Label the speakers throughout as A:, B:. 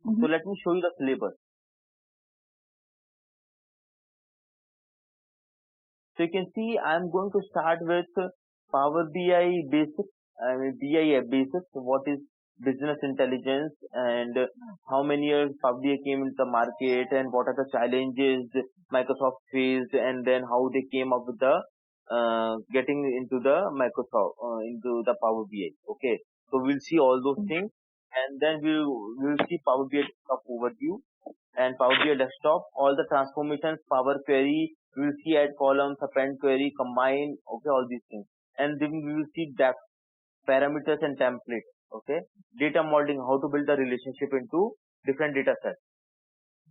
A: So let me show you the syllabus. So you can see I'm going to start with Power BI basics, BI basics, what is business intelligence and how many years Power BI came into the market and what are the challenges Microsoft faced and then how they came up with the getting into the Microsoft, into the Power BI. Okay. So we'll see all those things and then we'll see Power BI desktop overview and Power BI desktop, all the transformations, Power Query, we will see add columns, append query, combine, okay, all these things. And then we will see depth, parameters and templates, okay. Data modeling, how to build the relationship into different data sets.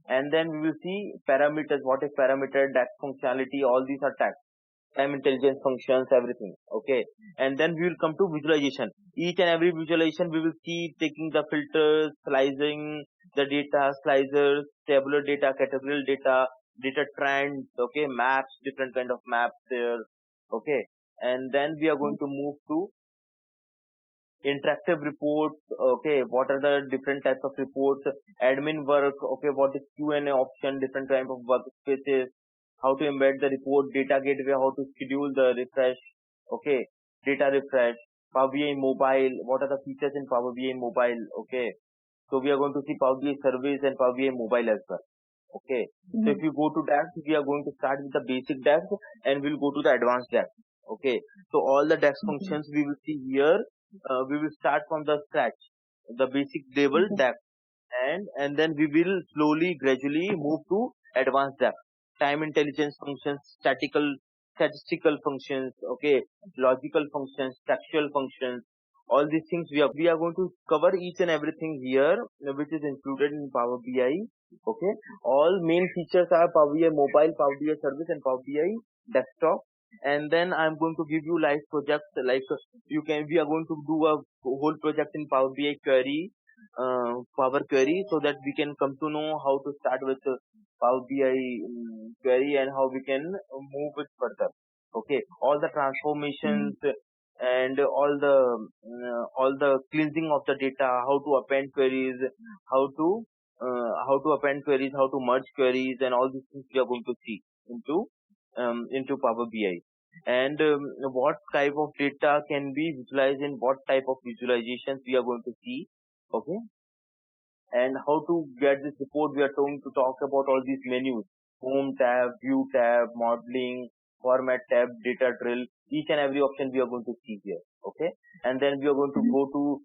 A: And then we will see parameters, what is parameter, DAX functionality, all these are tags. Time intelligence functions, everything, okay. And then we will come to visualization. Each and every visualization we will see taking the filters, slicing the data, slicers, tabular data, categorical data, data trends, okay, maps, different kind of maps there, okay. And then we are going to move to interactive reports, okay, what are the different types of reports, admin work, okay, what is Q&A option, different type of workspaces, how to embed the report, data gateway, how to schedule the refresh, okay, data refresh, Power BI mobile, what are the features in Power BI mobile, okay. So we are going to see Power BI service and Power BI mobile as well, okay. So if you go to DAX, we are going to start with the basic DAX and we'll go to the advanced DAX, okay. So all the DAX functions we will see here, we will start from the scratch, the basic level DAX, and then we will slowly, gradually move to advanced DAX, time intelligence functions, statistical functions, okay, logical functions, textual functions, all these things we are going to cover each and everything here, which is included in Power BI, okay. All main features are Power BI mobile, Power BI service and Power BI desktop. And then I'm going to give you live projects like we are going to do a whole project in Power BI query, Power Query, so that we can come to know how to start with Power BI query and how we can move it further. Okay, all the transformations and all the cleansing of the data, how to append queries, how to append queries, how to merge queries, and all these things we are going to see into Power BI. And what type of data can be visualized in what type of visualizations we are going to see, okay. And how to get this report, we are going to talk about all these menus: home tab, view tab, modeling, format tab, data drill, each and every option we are going to see here, okay. And then we are going to go to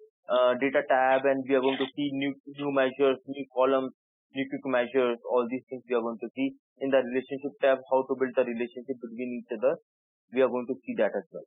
A: data tab and we are going to see new measures, new columns, new quick measures, all these things we are going to see. In the relationship tab, how to build the relationship between each other, we are going to see that as well.